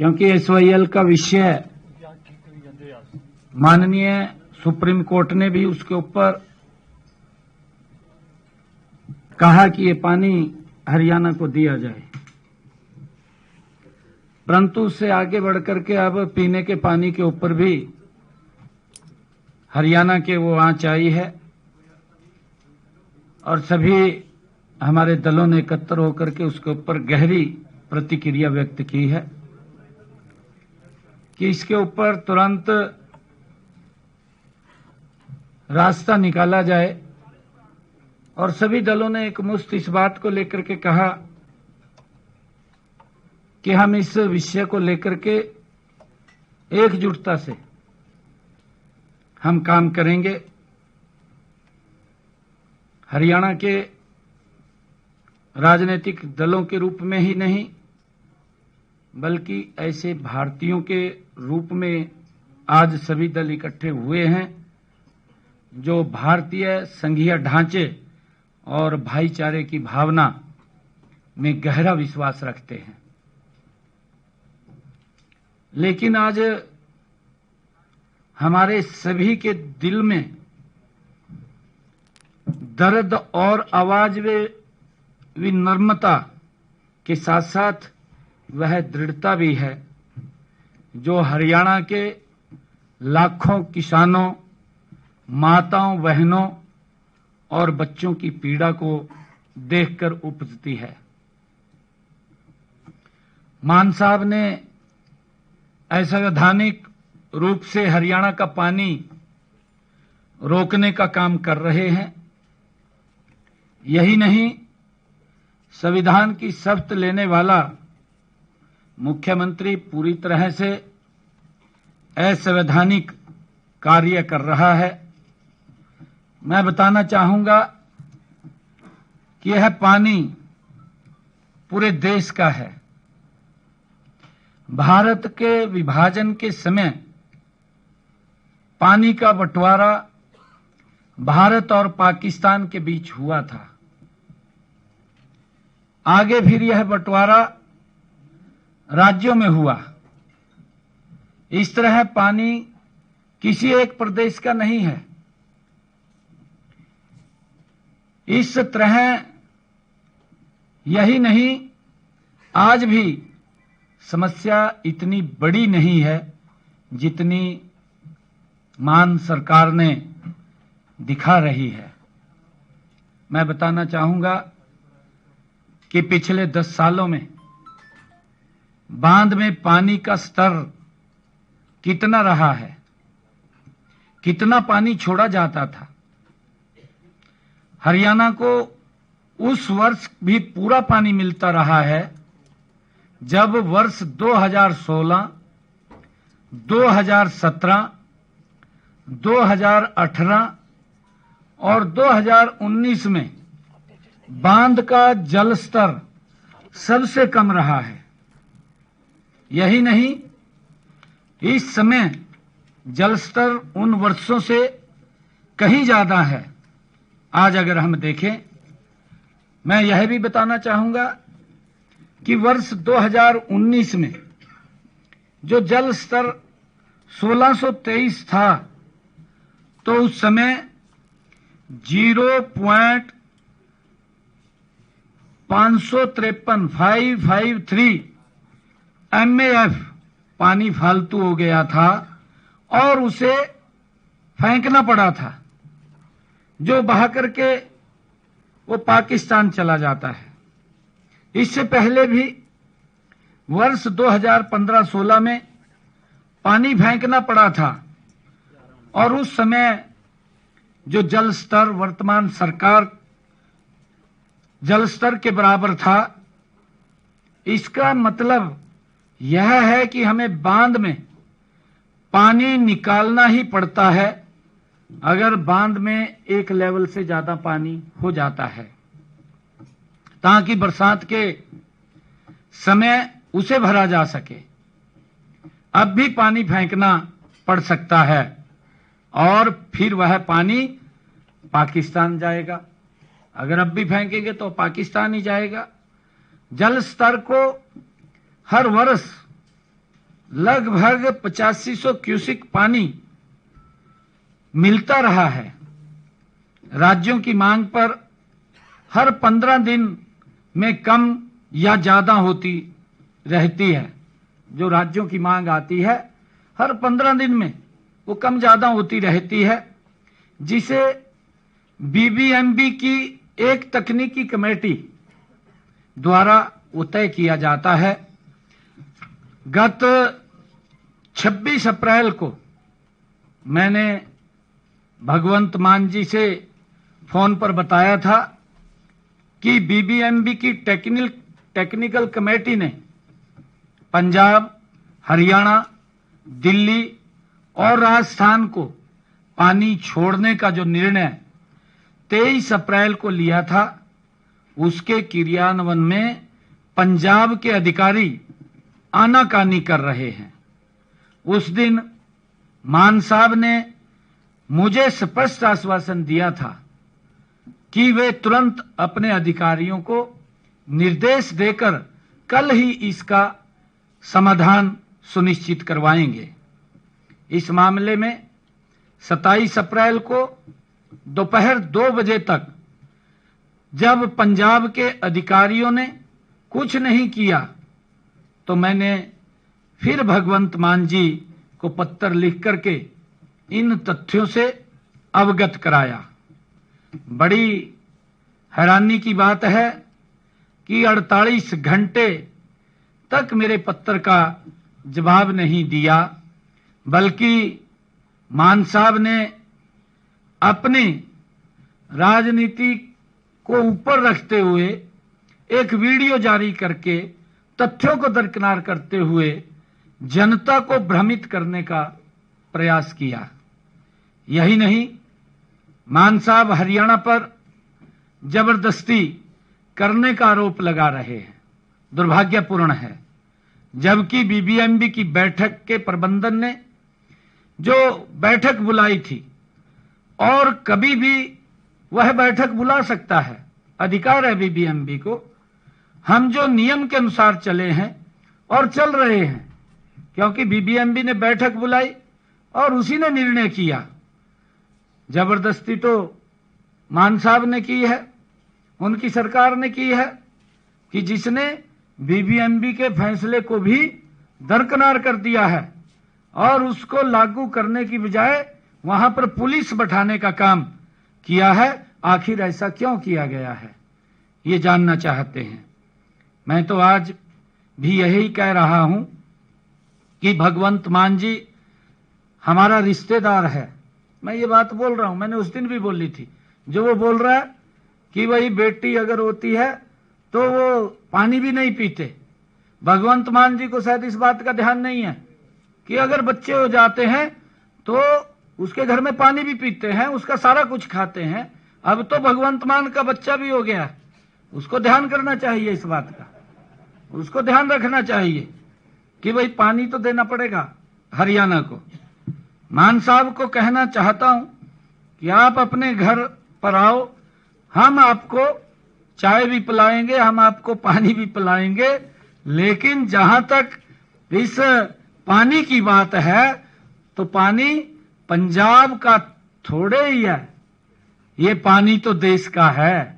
क्योंकि एसवाईएल का विषय माननीय सुप्रीम कोर्ट ने भी उसके ऊपर कहा कि ये पानी हरियाणा को दिया जाए, परंतु उससे आगे बढ़कर के अब पीने के पानी के ऊपर भी हरियाणा के वो आंच आई है और सभी हमारे दलों ने एकत्र होकर के उसके ऊपर गहरी प्रतिक्रिया व्यक्त की है कि इसके ऊपर तुरंत रास्ता निकाला जाए। और सभी दलों ने एकमुश्त इस बात को लेकर के कहा कि हम इस विषय को लेकर के एकजुटता से हम काम करेंगे। हरियाणा के राजनीतिक दलों के रूप में ही नहीं, बल्कि ऐसे भारतीयों के रूप में आज सभी दल इकट्ठे हुए हैं जो भारतीय संघीय ढांचे और भाईचारे की भावना में गहरा विश्वास रखते हैं। लेकिन आज हमारे सभी के दिल में दर्द और आवाज में विनम्रता के साथ साथ वह दृढ़ता भी है जो हरियाणा के लाखों किसानों, माताओं, बहनों और बच्चों की पीड़ा को देखकर उपजती है। मान साहब ने असंवैधानिक रूप से हरियाणा का पानी रोकने का काम कर रहे हैं। यही नहीं, संविधान की शपथ लेने वाला मुख्यमंत्री पूरी तरह से असंवैधानिक कार्य कर रहा है। मैं बताना चाहूंगा कि यह पानी पूरे देश का है। भारत के विभाजन के समय पानी का बंटवारा भारत और पाकिस्तान के बीच हुआ था। आगे फिर यह बंटवारा राज्यों में हुआ। इस तरह पानी किसी एक प्रदेश का नहीं है। इस तरह यही नहीं, आज भी समस्या इतनी बड़ी नहीं है जितनी मान सरकार ने दिखा रही है। मैं बताना चाहूंगा कि पिछले 10 सालों में बांध में पानी का स्तर कितना रहा है, कितना पानी छोड़ा जाता था। हरियाणा को उस वर्ष भी पूरा पानी मिलता रहा है जब वर्ष 2016, 2017, 2018 और 2019 में बांध का जल स्तर सबसे कम रहा है। यही नहीं, इस समय जल स्तर उन वर्षों से कहीं ज्यादा है। आज अगर हम देखें, मैं यह भी बताना चाहूंगा कि वर्ष 2019 में जो जल स्तर 1623 था, तो उस समय 0.553 MAF पानी फालतू हो गया था और उसे फेंकना पड़ा था, जो बहा करके वो पाकिस्तान चला जाता है। इससे पहले भी वर्ष 2015-16 में पानी फेंकना पड़ा था और उस समय जो जल स्तर वर्तमान सरकार जल स्तर के बराबर था। इसका मतलब यह है कि हमें बांध में पानी निकालना ही पड़ता है अगर बांध में एक लेवल से ज्यादा पानी हो जाता है, ताकि बरसात के समय उसे भरा जा सके। अब भी पानी फेंकना पड़ सकता है और फिर वह पानी पाकिस्तान जाएगा। अगर अब भी फेंकेंगे तो पाकिस्तान ही जाएगा। जल स्तर को हर वर्ष लगभग 8500 क्यूसिक पानी मिलता रहा है। राज्यों की मांग पर हर 15 दिन में कम या ज्यादा होती रहती है। जो राज्यों की मांग आती है हर 15 दिन में वो कम ज्यादा होती रहती है, जिसे बीबीएमबी की एक तकनीकी कमेटी द्वारा वो तय किया जाता है। गत 26 अप्रैल को मैंने भगवंत मान जी से फोन पर बताया था कि बीबीएमबी की टेक्निकल कमेटी ने पंजाब, हरियाणा, दिल्ली और राजस्थान को पानी छोड़ने का जो निर्णय 23 अप्रैल को लिया था, उसके क्रियान्वयन में पंजाब के अधिकारी आनाकानी कर रहे हैं। उस दिन मान साहब ने मुझे स्पष्ट आश्वासन दिया था कि वे तुरंत अपने अधिकारियों को निर्देश देकर कल ही इसका समाधान सुनिश्चित करवाएंगे। इस मामले में 27 अप्रैल को दोपहर 2 बजे तक जब पंजाब के अधिकारियों ने कुछ नहीं किया तो मैंने फिर भगवंत मान जी को पत्र लिख करके इन तथ्यों से अवगत कराया। बड़ी हैरानी की बात है कि 48 घंटे तक मेरे पत्र का जवाब नहीं दिया, बल्कि मान साहब ने अपनी राजनीति को ऊपर रखते हुए एक वीडियो जारी करके तथ्यों को दरकिनार करते हुए जनता को भ्रमित करने का प्रयास किया। यही नहीं, मान साहब हरियाणा पर जबरदस्ती करने का आरोप लगा रहे हैं। दुर्भाग्यपूर्ण है, जबकि बीबीएमबी की बैठक के प्रबंधन ने जो बैठक बुलाई थी और कभी भी वह बैठक बुला सकता है, अधिकार है बीबीएमबी को। हम जो नियम के अनुसार चले हैं और चल रहे हैं, क्योंकि बीबीएमबी ने बैठक बुलाई और उसी ने निर्णय किया। जबरदस्ती तो मान साहब ने की है, उनकी सरकार ने की है, कि जिसने बीबीएमबी के फैसले को भी दरकिनार कर दिया है और उसको लागू करने की बजाय वहां पर पुलिस बैठाने का काम किया है। आखिर ऐसा क्यों किया गया है, ये जानना चाहते हैं। मैं तो आज भी यही कह रहा हूं कि भगवंत मान जी हमारा रिश्तेदार है। मैं ये बात बोल रहा हूं, मैंने उस दिन भी बोली थी। जो वो बोल रहा है कि वही बेटी अगर होती है तो वो पानी भी नहीं पीते, भगवंत मान जी को शायद इस बात का ध्यान नहीं है कि अगर बच्चे हो जाते हैं तो उसके घर में पानी भी पीते हैं, उसका सारा कुछ खाते हैं। अब तो भगवंत मान का बच्चा भी हो गया, उसको ध्यान करना चाहिए, इस बात का उसको ध्यान रखना चाहिए कि भाई पानी तो देना पड़ेगा हरियाणा को। मान साहब को कहना चाहता हूं कि आप अपने घर पर आओ, हम आपको चाय भी पिलाएंगे, हम आपको पानी भी पिलाएंगे, लेकिन जहां तक इस पानी की बात है तो पानी पंजाब का थोड़े ही है, ये पानी तो देश का है,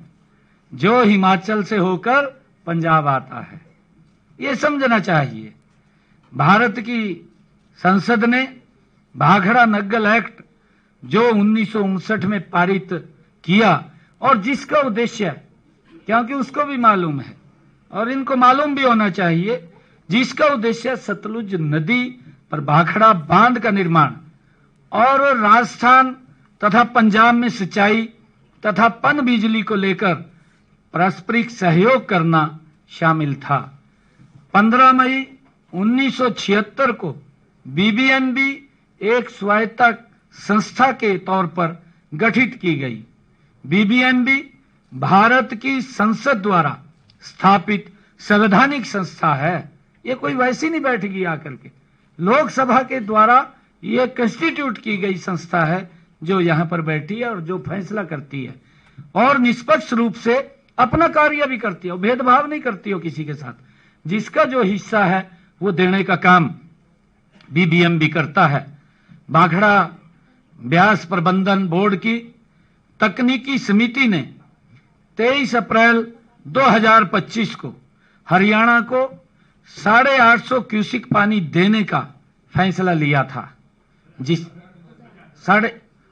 जो हिमाचल से होकर पंजाब आता है। ये समझना चाहिए। भारत की संसद ने भाखड़ा नग्गल एक्ट जो 1959 में पारित किया, और जिसका उद्देश्य, क्योंकि उसको भी मालूम है और इनको मालूम भी होना चाहिए, जिसका उद्देश्य सतलुज नदी पर भाखड़ा बांध का निर्माण और राजस्थान तथा पंजाब में सिंचाई तथा पन बिजली को लेकर पारस्परिक सहयोग करना शामिल था। 15 मई 1976 को बीबीएमबी एक स्वायत्त संस्था के तौर पर गठित की गई। बीबीएमबी भारत की संसद द्वारा स्थापित संवैधानिक संस्था है। ये कोई वैसी नहीं बैठेगी आकर के, लोकसभा के द्वारा ये कंस्टिट्यूट की गई संस्था है जो यहां पर बैठी है और जो फैसला करती है और निष्पक्ष रूप से अपना कार्य भी करती है, भेदभाव नहीं करती हो किसी के साथ। जिसका जो हिस्सा है वो देने का काम बीबीएमबी करता है। भाखड़ा ब्यास प्रबंधन बोर्ड की तकनीकी समिति ने 23 अप्रैल 2025 को हरियाणा को 850 क्यूसिक पानी देने का फैसला लिया था। जिस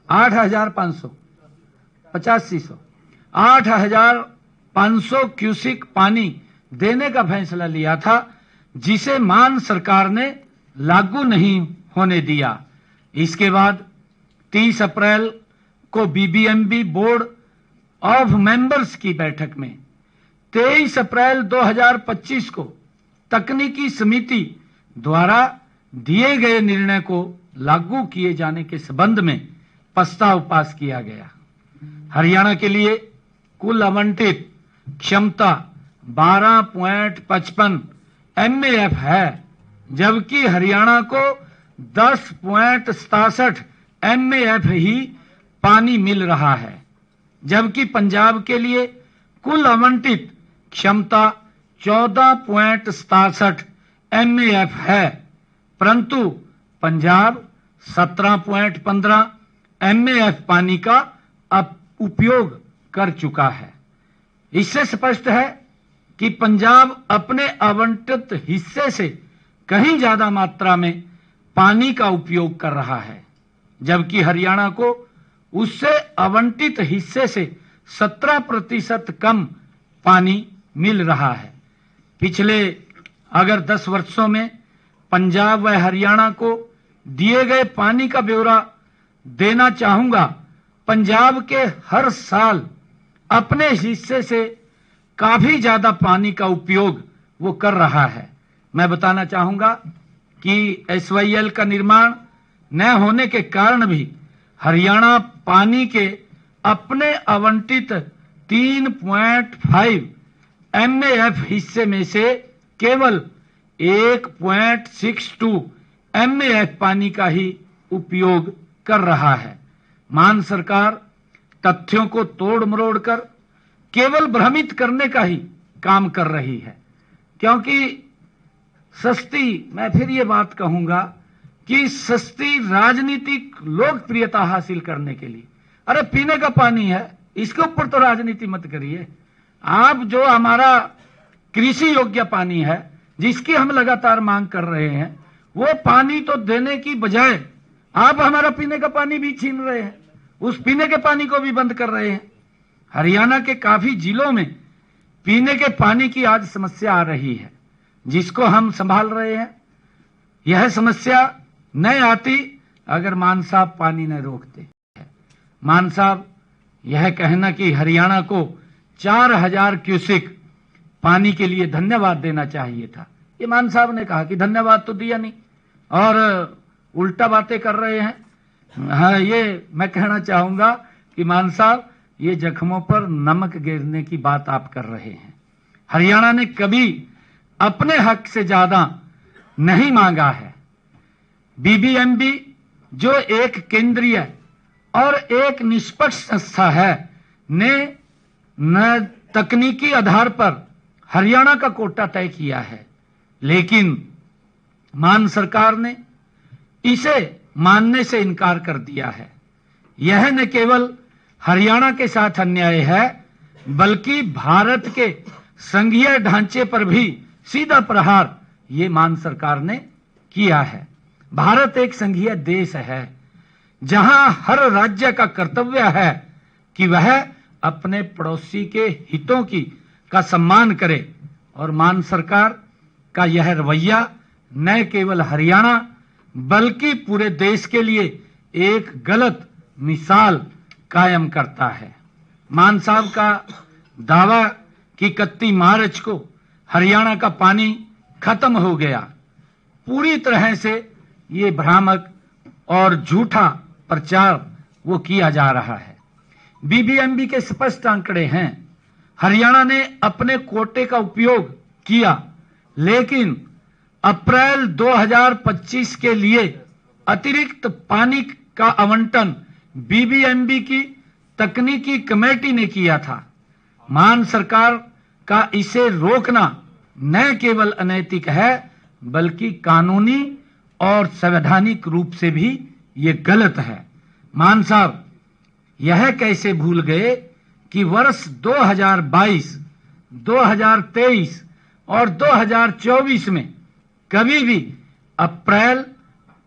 8,500 क्यूसिक पानी देने का फैसला लिया था, जिसे मान सरकार ने लागू नहीं होने दिया। इसके बाद 30 अप्रैल को बीबीएमबी बोर्ड ऑफ मेंबर्स की बैठक में 23 अप्रैल 2025 को तकनीकी समिति द्वारा दिए गए निर्णय को लागू किए जाने के संबंध में प्रस्ताव पास किया गया। हरियाणा के लिए कुल आवंटित क्षमता 12.55 MAF है, जबकि हरियाणा को 10.67 MAF ही पानी मिल रहा है। जबकि पंजाब के लिए कुल आवंटित क्षमता 14.67 MAF है, परंतु पंजाब 17.15 MAF पानी का उपयोग कर चुका है। इससे स्पष्ट है कि पंजाब अपने आवंटित हिस्से से कहीं ज्यादा मात्रा में पानी का उपयोग कर रहा है, जबकि हरियाणा को उससे आवंटित हिस्से से 17% कम पानी मिल रहा है। पिछले अगर 10 वर्षों में पंजाब व हरियाणा को दिए गए पानी का ब्यौरा देना चाहूंगा। पंजाब के हर साल अपने हिस्से से काफी ज्यादा पानी का उपयोग वो कर रहा है। मैं बताना चाहूंगा कि SYL का निर्माण न होने के कारण भी हरियाणा पानी के अपने आवंटित 3.5 MAF हिस्से में से केवल 1.62 MAF पानी का ही उपयोग कर रहा है। मान सरकार तथ्यों को तोड़ मरोड़ कर केवल भ्रमित करने का ही काम कर रही है, क्योंकि मैं फिर ये बात कहूंगा कि सस्ती राजनीतिक लोकप्रियता हासिल करने के लिए, अरे पीने का पानी है, इसके ऊपर तो राजनीति मत करिए। आप जो हमारा कृषि योग्य पानी है, जिसकी हम लगातार मांग कर रहे हैं, वो पानी तो देने की बजाय आप हमारा पीने का पानी भी छीन रहे हैं, उस पीने के पानी को भी बंद कर रहे हैं। हरियाणा के काफी जिलों में पीने के पानी की आज समस्या आ रही है, जिसको हम संभाल रहे हैं। यह समस्या न आती अगर मान साहब पानी न रोकते। मान साहब यह कहना कि हरियाणा को 4000 क्यूसिक पानी के लिए धन्यवाद देना चाहिए था, ये मान साहब ने कहा कि धन्यवाद तो दिया नहीं और उल्टा बातें कर रहे हैं। हाँ, ये मैं कहना चाहूंगा कि मान साहब ये जख्मों पर नमक गिरने की बात आप कर रहे हैं। हरियाणा ने कभी अपने हक से ज्यादा नहीं मांगा है। बीबीएमबी जो एक केंद्रीय और एक निष्पक्ष संस्था है, ने न तकनीकी आधार पर हरियाणा का कोटा तय किया है, लेकिन मान सरकार ने इसे मानने से इनकार कर दिया है। यह न केवल हरियाणा के साथ अन्याय है, बल्कि भारत के संघीय ढांचे पर भी सीधा प्रहार ये मान सरकार ने किया है। भारत एक संघीय देश है, जहां हर राज्य का कर्तव्य है कि वह अपने पड़ोसी के हितों का सम्मान करे, और मान सरकार का यह रवैया न केवल हरियाणा बल्कि पूरे देश के लिए एक गलत मिसाल कायम करता है। मान साहब का दावा कि 31 मार्च को हरियाणा का पानी खत्म हो गया, पूरी तरह से ये भ्रामक और झूठा प्रचार वो किया जा रहा है। बीबीएमबी के स्पष्ट आंकड़े हैं, हरियाणा ने अपने कोटे का उपयोग किया, लेकिन अप्रैल 2025 के लिए अतिरिक्त पानी का आवंटन बीबीएमबी की तकनीकी कमेटी ने किया था। मान सरकार का इसे रोकना न केवल अनैतिक है, बल्कि कानूनी और संवैधानिक रूप से भी ये गलत है। मान साहब यह कैसे भूल गए कि वर्ष 2022, 2023 और 2024 में कभी भी अप्रैल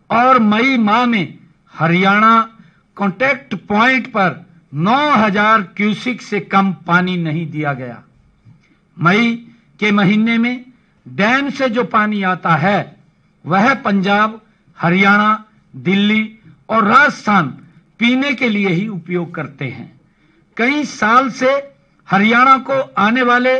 और मई माह में हरियाणा कॉन्टैक्ट पॉइंट पर 9000 क्यूसिक से कम पानी नहीं दिया गया। मई के महीने में डैम से जो पानी आता है वह पंजाब, हरियाणा, दिल्ली और राजस्थान पीने के लिए ही उपयोग करते हैं। कई साल से हरियाणा को आने वाले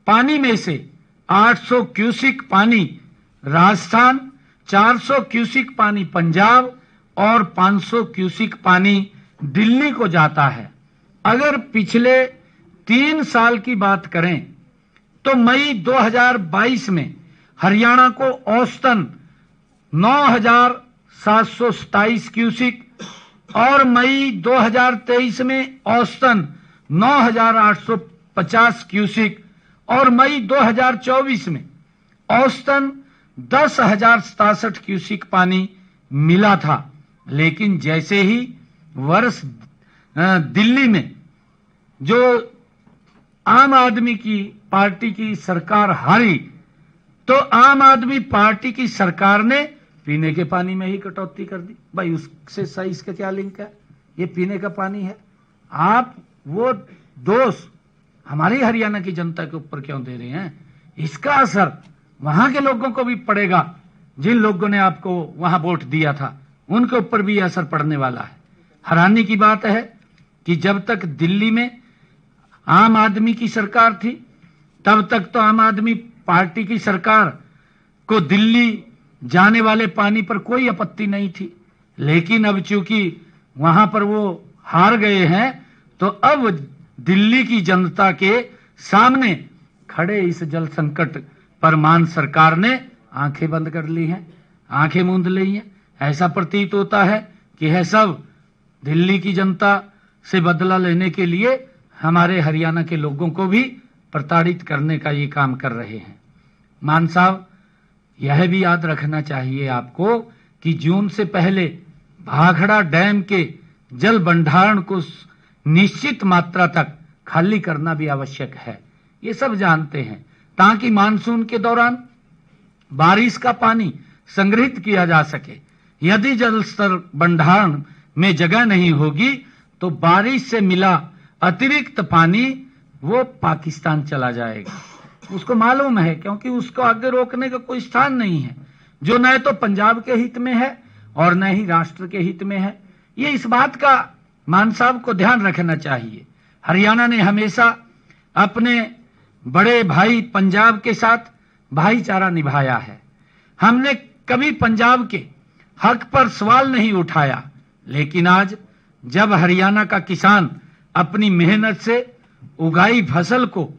पानी में से 800 क्यूसिक पानी राजस्थान, 400 क्यूसिक पानी पंजाब और 500 क्यूसिक पानी दिल्ली को जाता है। अगर पिछले 3 साल की बात करें तो मई 2022 में हरियाणा को औसतन 9727 क्यूसिक और मई 2023 में औसतन 9850 क्यूसिक और मई 2024 में औसतन 10,067 क्यूसिक पानी मिला था। लेकिन जैसे ही वर्ष दिल्ली में जो आम आदमी की पार्टी की सरकार हारी तो आम आदमी पार्टी की सरकार ने पीने के पानी में ही कटौती कर दी। भाई उससे सही इसका क्या लिंक है? ये पीने का पानी है। आप वो दोष हमारी हरियाणा की जनता के ऊपर क्यों दे रहे हैं? इसका असर वहां के लोगों को भी पड़ेगा। जिन लोगों ने आपको वहां वोट दिया था उनके ऊपर भी असर पड़ने वाला है। हैरानी की बात है कि जब तक दिल्ली में आम आदमी की सरकार थी तब तक तो आम आदमी पार्टी की सरकार को दिल्ली जाने वाले पानी पर कोई आपत्ति नहीं थी। लेकिन अब चूंकि वहां पर वो हार गए हैं तो अब दिल्ली की जनता के सामने खड़े इस जल संकट पर मान सरकार ने आंखें बंद कर ली हैं, आंखें मूंद ली हैं। ऐसा प्रतीत होता है कि यह सब दिल्ली की जनता से बदला लेने के लिए हमारे हरियाणा के लोगों को भी प्रताड़ित करने का ये काम कर रहे हैं। मान साहब यह भी याद रखना चाहिए आपको कि जून से पहले भाखड़ा डैम के जल भंडारण को निश्चित मात्रा तक खाली करना भी आवश्यक है। ये सब जानते हैं ताकि मानसून के दौरान बारिश का पानी संग्रहित किया जा सके। यदि जल स्तर भंडारण में जगह नहीं होगी तो बारिश से मिला अतिरिक्त पानी वो पाकिस्तान चला जाएगा। उसको मालूम है क्योंकि उसको आगे रोकने का कोई स्थान नहीं है, जो न तो पंजाब के हित में है और न ही राष्ट्र के हित में है। ये इस बात का मान साहब को ध्यान रखना चाहिए। हरियाणा ने हमेशा अपने बड़े भाई पंजाब के साथ भाईचारा निभाया है। हमने कभी पंजाब के हक पर सवाल नहीं उठाया। लेकिन आज जब हरियाणा का किसान अपनी मेहनत से उगाई फसल को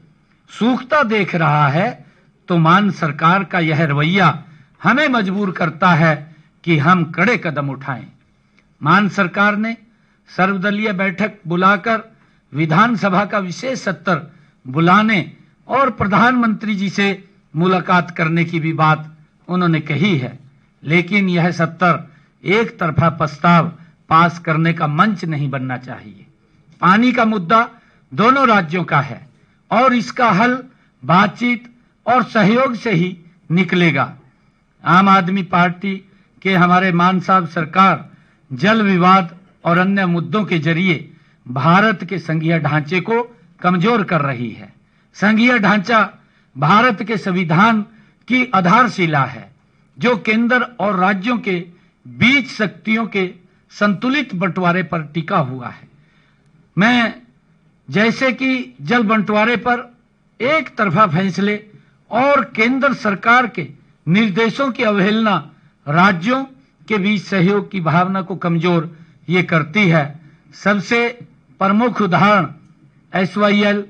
सूखता देख रहा है तो मान सरकार का यह रवैया हमें मजबूर करता है कि हम कड़े कदम उठाएं। मान सरकार ने सर्वदलीय बैठक बुलाकर विधानसभा का विशेष सत्र बुलाने और प्रधानमंत्री जी से मुलाकात करने की भी बात उन्होंने कही है। लेकिन यह सत्र एक तरफा प्रस्ताव पास करने का मंच नहीं बनना चाहिए। पानी का मुद्दा दोनों राज्यों का है और इसका हल बातचीत और सहयोग से ही निकलेगा। आम आदमी पार्टी के हमारे मान साहब सरकार जल विवाद और अन्य मुद्दों के जरिए भारत के संघीय ढांचे को कमजोर कर रही है। संघीय ढांचा भारत के संविधान की आधारशिला है जो केंद्र और राज्यों के बीच शक्तियों के संतुलित बंटवारे पर टिका हुआ है। मैं जैसे कि जल बंटवारे पर एक तरफा फैसले और केंद्र सरकार के निर्देशों की अवहेलना राज्यों के बीच सहयोग की भावना को कमजोर ये करती है। सबसे प्रमुख उदाहरण SYL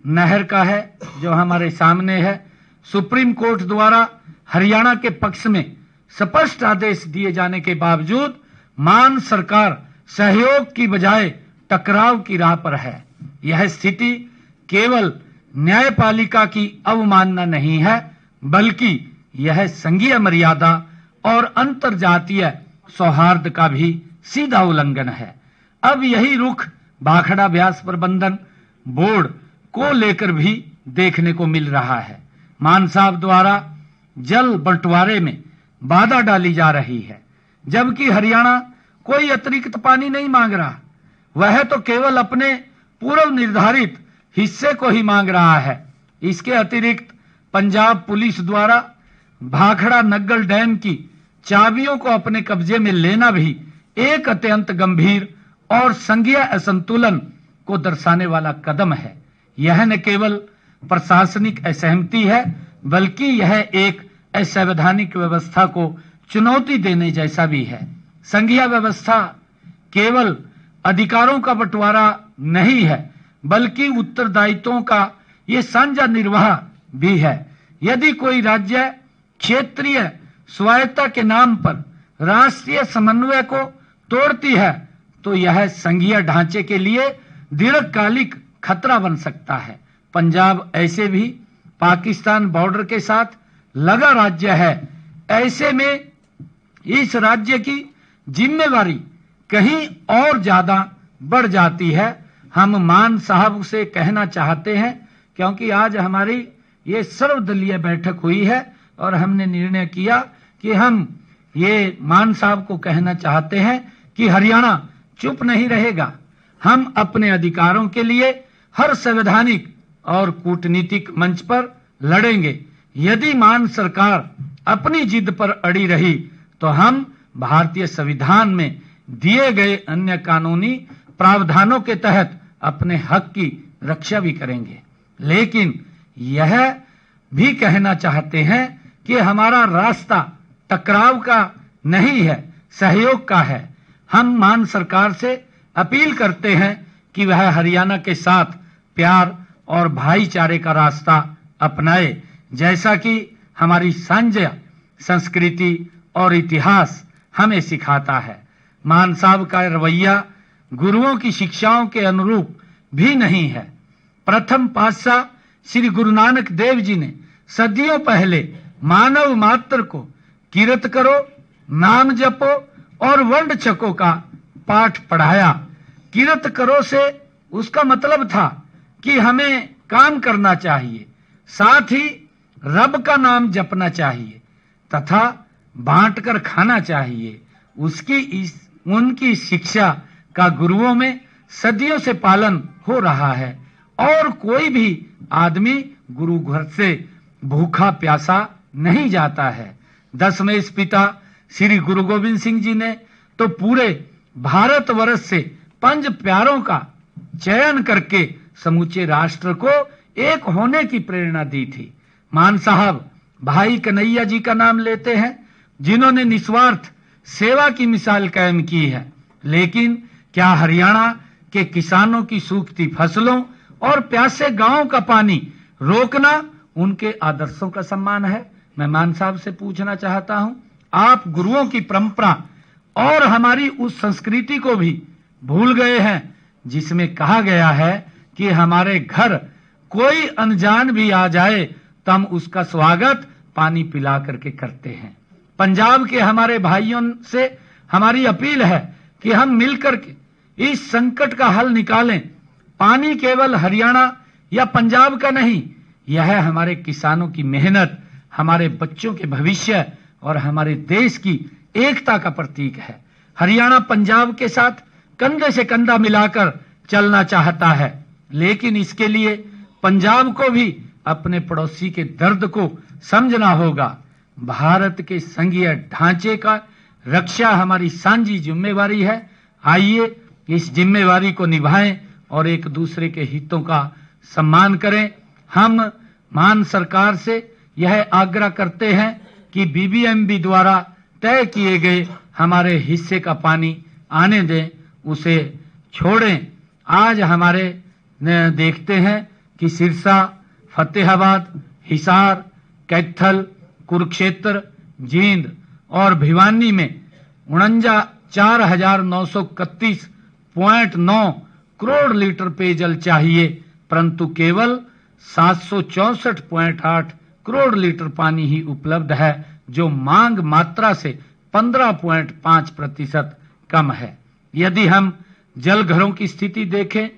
नहर का है जो हमारे सामने है। सुप्रीम कोर्ट द्वारा हरियाणा के पक्ष में स्पष्ट आदेश दिए जाने के बावजूद मान सरकार सहयोग की बजाय टकराव की राह पर है। यह स्थिति केवल न्यायपालिका की अवमानना नहीं है बल्कि यह संघीय मर्यादा और अंतरजातीय सौहार्द का भी सीधा उल्लंघन है। अब यही रुख भाखड़ा ब्यास प्रबंधन बोर्ड को लेकर भी देखने को मिल रहा है। मान साहब द्वारा जल बंटवारे में बाधा डाली जा रही है, जबकि हरियाणा कोई अतिरिक्त पानी नहीं मांग रहा, वह तो केवल अपने पूर्व निर्धारित हिस्से को ही मांग रहा है। इसके अतिरिक्त पंजाब पुलिस द्वारा भाखड़ा नग्गल डैम की चाबियों को अपने कब्जे में लेना भी एक अत्यंत गंभीर और संघीय असंतुलन को दर्शाने वाला कदम है। यह न केवल प्रशासनिक असहमति है, बल्कि यह एक असंवैधानिक व्यवस्था को चुनौती देने जैसा भी है। संघीय व्यवस्था केवल अधिकारों का बंटवारा नहीं है, बल्कि उत्तरदायित्वों का ये साझा निर्वाह भी है। यदि कोई राज्य क्षेत्रीय स्वायत्तता के नाम पर राष्ट्रीय समन्वय को तोड़ती है, तो यह संघीय ढांचे के लिए दीर्घकालिक खतरा बन सकता है। पंजाब ऐसे भी पाकिस्तान बॉर्डर के साथ लगा राज्य है। ऐसे में इस राज्य की जिम्मेवारी कहीं और ज्यादा बढ़ जाती है। हम मान साहब से कहना चाहते हैं, क्योंकि आज हमारी ये सर्वदलीय बैठक हुई है और हमने निर्णय किया कि हम ये मान साहब को कहना चाहते हैं कि हरियाणा चुप नहीं रहेगा। हम अपने अधिकारों के लिए हर संवैधानिक और कूटनीतिक मंच पर लड़ेंगे। यदि मान सरकार अपनी जिद पर अड़ी रही, तो हम भारतीय संविधान में दिए गए अन्य कानूनी प्रावधानों के तहत अपने हक की रक्षा भी करेंगे। लेकिन यह भी कहना चाहते हैं कि हमारा रास्ता टकराव का नहीं है, सहयोग का है। हम मान सरकार से अपील करते हैं कि वह हरियाणा के साथ प्यार और भाईचारे का रास्ता अपनाए, जैसा कि हमारी साझा संस्कृति और इतिहास हमें सिखाता है। मान साहब का रवैया गुरुओं की शिक्षाओं के अनुरूप भी नहीं है। प्रथम पातशाह श्री गुरु नानक देव जी ने सदियों पहले मानव मात्र को कीरत करो, नाम जपो और वर्ण छको का पाठ पढ़ाया। कीरत करो से उसका मतलब था कि हमें काम करना चाहिए, साथ ही रब का नाम जपना चाहिए तथा बांटकर खाना चाहिए। उनकी शिक्षा का गुरुओं में सदियों से पालन हो रहा है और कोई भी आदमी गुरु घर से भूखा प्यासा नहीं जाता है। 10वें पिता श्री गुरु गोविंद सिंह जी ने तो पूरे भारतवर्ष से 5 प्यारों का चयन करके समूचे राष्ट्र को एक होने की प्रेरणा दी थी। मान साहब भाई कन्हैया जी का नाम लेते हैं, जिन्होंने निस्वार्थ सेवा की मिसाल कायम की है। लेकिन क्या हरियाणा के किसानों की सूखती फसलों और प्यासे गांवों का पानी रोकना उनके आदर्शों का सम्मान है? मैं मान साहब से पूछना चाहता हूं, आप गुरुओं की परंपरा और हमारी उस संस्कृति को भी भूल गए हैं जिसमें कहा गया है कि हमारे घर कोई अनजान भी आ जाए तो हम उसका स्वागत पानी पिला करके करते हैं। पंजाब के हमारे भाइयों से हमारी अपील है कि हम मिलकर के इस संकट का हल निकालें। पानी केवल हरियाणा या पंजाब का नहीं, यह हमारे किसानों की मेहनत, हमारे बच्चों के भविष्य और हमारे देश की एकता का प्रतीक है। हरियाणा पंजाब के साथ कंधे से कंधा मिलाकर चलना चाहता है, लेकिन इसके लिए पंजाब को भी अपने पड़ोसी के दर्द को समझना होगा। भारत के संघीय ढांचे का रक्षा हमारी साझी जिम्मेवारी है। आइए इस जिम्मेवारी को निभाएं और एक दूसरे के हितों का सम्मान करें। हम मान सरकार से यह आग्रह करते हैं कि बीबीएमबी द्वारा तय किए गए हमारे हिस्से का पानी आने दें, उसे छोड़ें। आज हमारे देखते हैं कि सिरसा, फतेहाबाद, हिसार, कैथल, कुरुक्षेत्र, जींद और भिवानी में 49,931.9 करोड़ लीटर पेयजल चाहिए, परंतु केवल 764.8 करोड़ लीटर पानी ही उपलब्ध है, जो मांग मात्रा से 15.5% कम है। यदि हम जल घरों की स्थिति देखें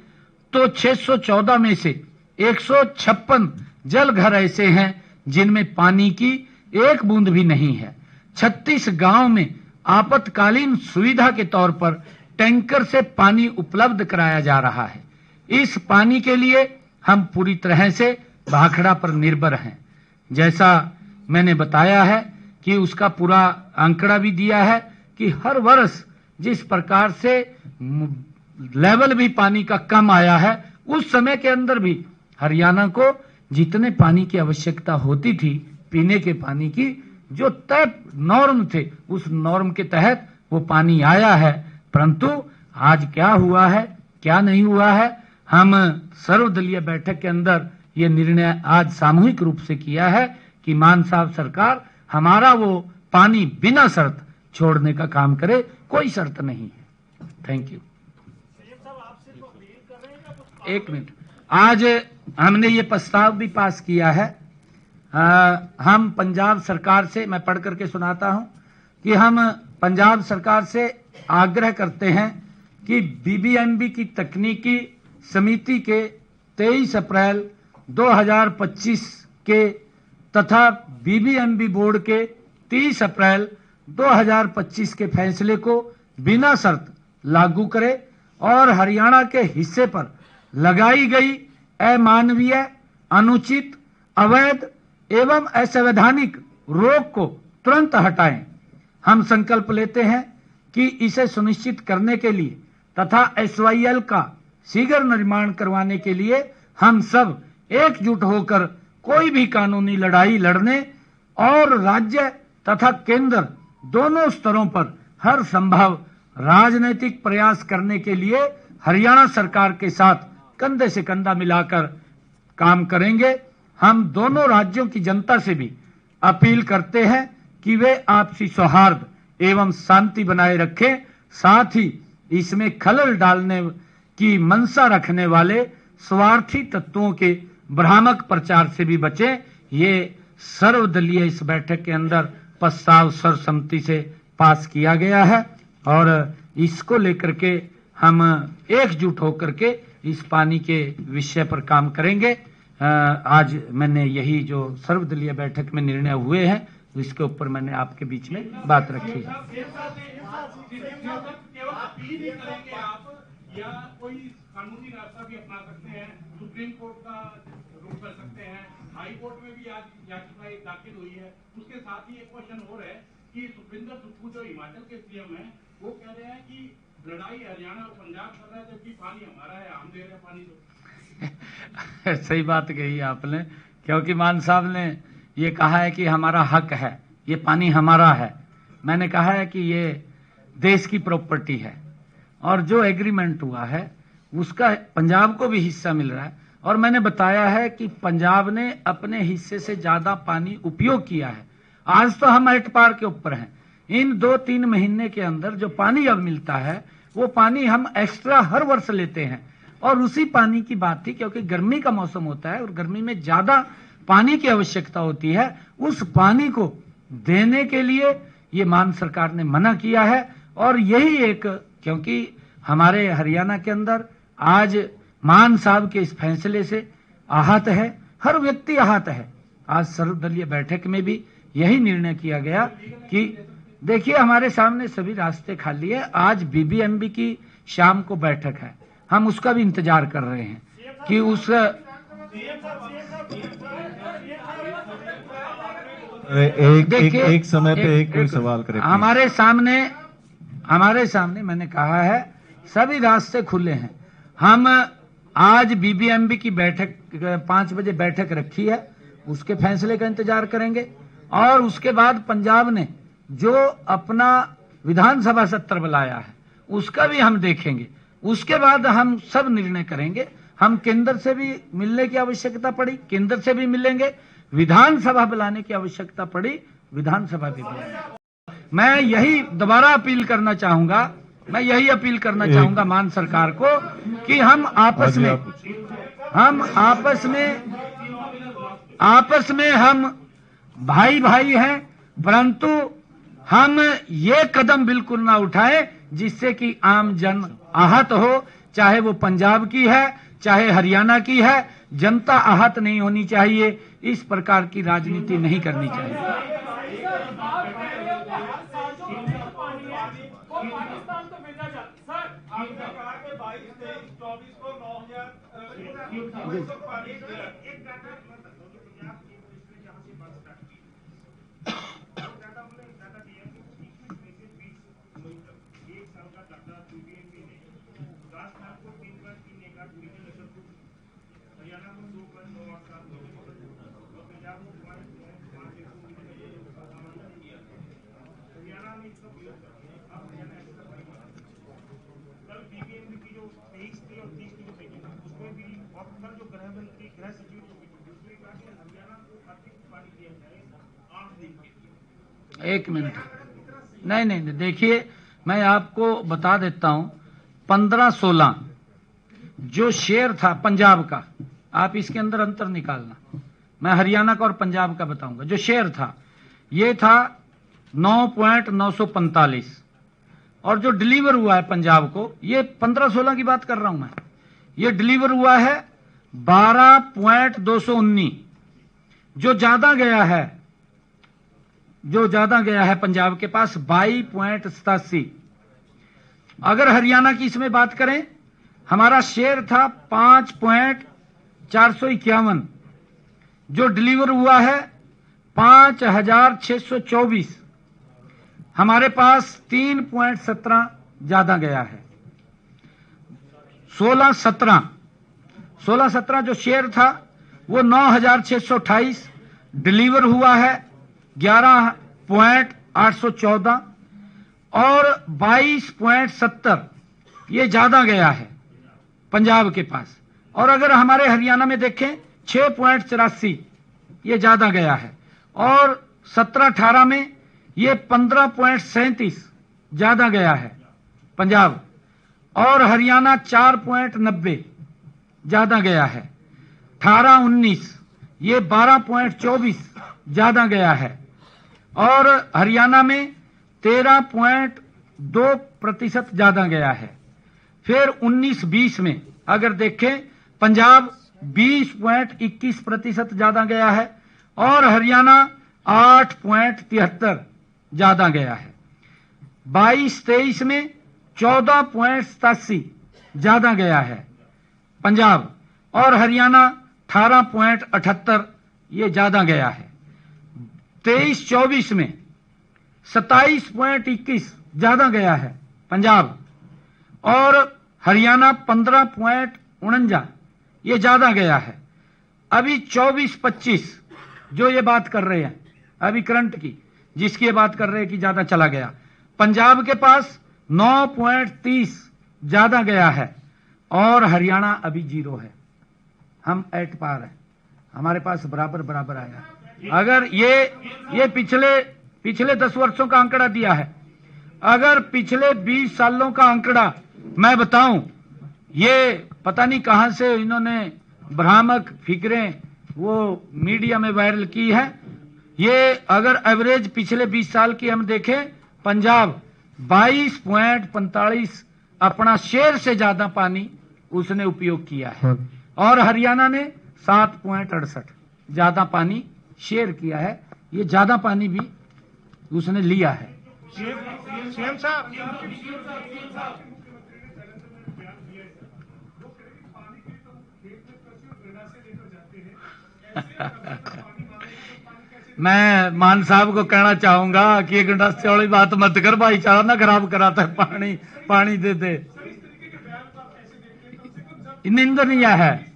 तो 614 में से 156 जल घर ऐसे हैं जिनमें पानी की एक बूंद भी नहीं है। 36 गांव में आपातकालीन सुविधा के तौर पर टैंकर से पानी उपलब्ध कराया जा रहा है। इस पानी के लिए हम पूरी तरह से भाखड़ा पर निर्भर हैं। जैसा मैंने बताया है कि उसका पूरा आंकड़ा भी दिया है कि हर वर्ष जिस प्रकार से लेवल भी पानी का कम आया है, उस समय के अंदर भी हरियाणा को जितने पानी की आवश्यकता होती थी पीने के पानी की, जो तय नॉर्म थे, उस नॉर्म के तहत वो पानी आया है। परंतु आज क्या हुआ है, क्या नहीं हुआ है, हम सर्वदलीय बैठक के अंदर ये निर्णय आज सामूहिक रूप से किया है कि मान साहब सरकार हमारा वो पानी बिना शर्त छोड़ने का काम करे, कोई शर्त नहीं है। Thank you. एक मिनट, आज हमने ये प्रस्ताव भी पास किया है। हम पंजाब सरकार से, मैं पढ़ करके सुनाता हूं कि हम पंजाब सरकार से आग्रह करते हैं कि बीबीएमबी की तकनीकी समिति के 23 अप्रैल 2025 के तथा बीबीएमबी बोर्ड के 30 अप्रैल 2025 के फैसले को बिना शर्त लागू करे और हरियाणा के हिस्से पर लगाई गई अमानवीय, अनुचित, अवैध एवं असंवैधानिक रोक को तुरंत हटाएं। हम संकल्प लेते हैं कि इसे सुनिश्चित करने के लिए तथा एसवाईएल का शीघ्र निर्माण करवाने के लिए हम सब एकजुट होकर कोई भी कानूनी लड़ाई लड़ने और राज्य तथा केंद्र दोनों स्तरों पर हर संभव राजनीतिक प्रयास करने के लिए हरियाणा सरकार के साथ कंधे से कंधा मिलाकर काम करेंगे। हम दोनों राज्यों की जनता से भी अपील करते हैं कि वे आपसी सौहार्द एवं शांति बनाए रखें, साथ ही इसमें खलल डालने की मंशा रखने वाले स्वार्थी तत्वों के भ्रामक प्रचार से भी बचें। ये सर्वदलीय इस बैठक के अंदर प्रस्ताव सर्वसम्मति से पास किया गया है और इसको लेकर के हम एकजुट होकर के इस पानी के विषय पर काम करेंगे। आज मैंने यही जो सर्वदलीय बैठक में निर्णय हुए हैं इसके ऊपर मैंने आपके बीच में बात रखी है। या कोई कानूनी रास्ता भी अपना सकते हैं, सुप्रीम कोर्ट का रुख कर सकते हैं, हाई कोर्ट में भी आज याचिका दाखिल हुई है। उसके साथ ही एक क्वेश्चन और है कि सुखविंदर सुक्खू जो हिमाचल के सीएम हैं, वो कह रहे हैं कि लड़ाई हरियाणा और पंजाब कर रहा है जबकि पानी हमारा है, हम दे रहे हैं पानी तो। सही बात कही आपने, क्योंकि मान साहब ने ये कहा है कि हमारा हक है, ये पानी हमारा है। मैंने कहा है कि ये देश की प्रॉपर्टी है और जो एग्रीमेंट हुआ है उसका पंजाब को भी हिस्सा मिल रहा है। और मैंने बताया है कि पंजाब ने अपने हिस्से से ज्यादा पानी उपयोग किया है। आज तो हम एट पार के ऊपर हैं। इन 2-3 महीने के अंदर जो पानी अब मिलता है वो पानी हम एक्स्ट्रा हर वर्ष लेते हैं और उसी पानी की बात थी, क्योंकि गर्मी का मौसम होता है और गर्मी में ज्यादा पानी की आवश्यकता होती है। उस पानी को देने के लिए ये मान सरकार ने मना किया है और यही एक, क्योंकि हमारे हरियाणा के अंदर आज मान साहब के इस फैसले से आहत है, हर व्यक्ति आहत है। आज सर्वदलीय बैठक में भी यही निर्णय किया गया कि देखिए हमारे सामने सभी रास्ते खाली है। आज बीबीएमबी की शाम को बैठक है, हम उसका भी इंतजार कर रहे हैं कि उस एक समय पे एक कोई सवाल करे। हमारे सामने मैंने कहा है सभी रास्ते खुले हैं। हम आज बीबीएमबी की बैठक 5 बजे बैठक रखी है, उसके फैसले का इंतजार करेंगे और उसके बाद पंजाब ने जो अपना विधानसभा सत्र बुलाया है उसका भी हम देखेंगे। उसके बाद हम सब निर्णय करेंगे। हम केंद्र से भी मिलने की आवश्यकता पड़ी, केंद्र से भी मिलेंगे। विधानसभा बुलाने की आवश्यकता पड़ी, विधानसभा भी बुलाएंगे। मैं यही दोबारा अपील करना चाहूंगा, मान सरकार को कि हम आपस में हम भाई हैं परंतु हम ये कदम बिल्कुल ना उठाएं जिससे कि आम जन आहत हो, चाहे वो पंजाब की है चाहे हरियाणा की है, जनता आहत नहीं होनी चाहिए। इस प्रकार की राजनीति नहीं करनी चाहिए। एक मिनट, नहीं, देखिए मैं आपको बता देता हूं। 15-16 जो शेयर था पंजाब का, आप इसके अंदर अंतर निकालना, मैं हरियाणा का और पंजाब का बताऊंगा। जो शेयर था ये था 9.945 और जो डिलीवर हुआ है पंजाब को, ये 15-16 की बात कर रहा हूं मैं, ये डिलीवर हुआ है 12.219। जो ज्यादा गया है पंजाब के पास 22.87। अगर हरियाणा की इसमें बात करें, हमारा शेयर था 5.451, जो डिलीवर हुआ है 5,624। हमारे पास 3.17 ज्यादा गया है। 16-17 जो शेयर था वो 9,628, डिलीवर हुआ है 11.814 और 22.70 ये ज्यादा गया है पंजाब के पास। और अगर हमारे हरियाणा में देखें 6.84 ये ज्यादा गया है और 17-18 में ये 15.37 ज्यादा गया है पंजाब, और हरियाणा 4.90 ज्यादा गया है। 18-19 ये 12.24 ज्यादा गया है और हरियाणा में 13.2% ज्यादा गया है। फिर 19-20 में अगर देखें, पंजाब 20.21% ज्यादा गया है और हरियाणा 8.73 ज्यादा गया है। 22-23 में 14.87 ज्यादा गया है पंजाब और हरियाणा 18.78 ये ज्यादा गया है। 23-24 में 27.21 ज्यादा गया है पंजाब और हरियाणा 15.49 ये ज्यादा गया है। अभी 24-25 जो ये बात कर रहे हैं अभी करंट की, जिसकी ये बात कर रहे हैं कि ज्यादा चला गया, पंजाब के पास 9.30 ज्यादा गया है और हरियाणा अभी 0 है। हम एट पार है, हमारे पास बराबर आया। अगर ये पिछले 10 वर्षों का आंकड़ा दिया है, अगर पिछले 20 सालों का आंकड़ा मैं बताऊं, ये पता नहीं कहां से इन्होंने भ्रामक फिक्रें वो मीडिया में वायरल की है। ये अगर एवरेज पिछले 20 साल की हम देखें, पंजाब 22.45 अपना शेयर से ज्यादा पानी उसने उपयोग किया है और हरियाणा ने 7.68 ज्यादा पानी शेयर किया है। ये ज्यादा पानी भी उसने लिया है। सीएम साहब, मैं मान साहब को कहना चाहूंगा कि एक गंडासे वाली बात मत कर, भाईचारा ना खराब कराता है, पानी दे दे। निंदनीय है।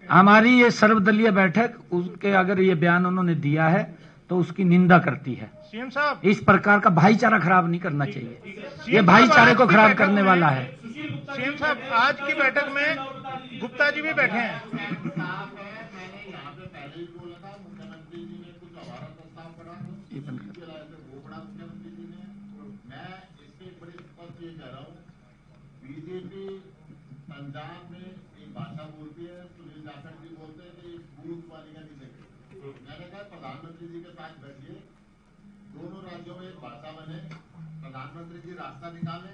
हमारी ये सर्वदलीय बैठक, उसके अगर ये बयान उन्होंने दिया है तो उसकी निंदा करती है। सीएम साहब, इस प्रकार का भाईचारा खराब नहीं करना चाहिए, ये भाईचारे को खराब करने वाला है। सीएम साहब, आज की बैठक में गुप्ता जी भी बैठे हैं। बीजेपी पंजाब में एक भाषा बोलती है, सुनील जाखड़ जी बोलते हैं कि बूथ वाली का नहीं देखे। मैंने कहा प्रधानमंत्री जी के साथ बैठिए, दोनों राज्यों में एक भाषा बने, प्रधानमंत्री जी रास्ता निकाले,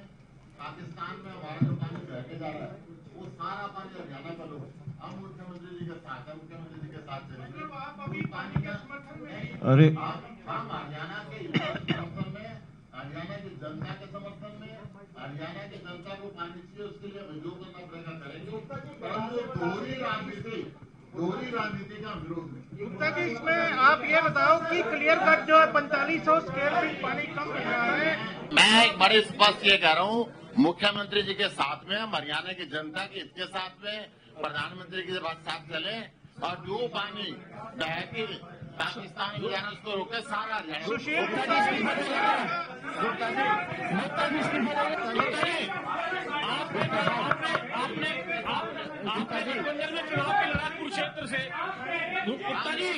पाकिस्तान में हमारा जो पानी बह के जा रहा है वो सारा पानी हरियाणा का लो। हम मुख्यमंत्री जी के साथ है, मुख्यमंत्री जी के साथ चलेंगे। पानी का अरे हम हरियाणा के समर्थन में, हरियाणा की जनता के समर्थन में, हरियाणा की जनता को पानी चाहिए उसके लिए हमें जो करना पड़ेगा करेंगे, परंतु दोहरी राजनीति का विरोध नहीं। गुप्ता जी, इसमें आप ये बताओ कि क्लियर कट जो है 4500 स्क्वायर फीट पानी कम मिल रहा है। मैं एक बड़े स्पष्ट ये कह रहा हूँ, मुख्यमंत्री जी के साथ में, हम हरियाणा की जनता के इसके साथ में, प्रधानमंत्री के साथ चले और जो पानी बह के पाकिस्तान में जाना उसको रोके, सारा हरियाणा। कुरुक्षेत्र से गुप्ता जी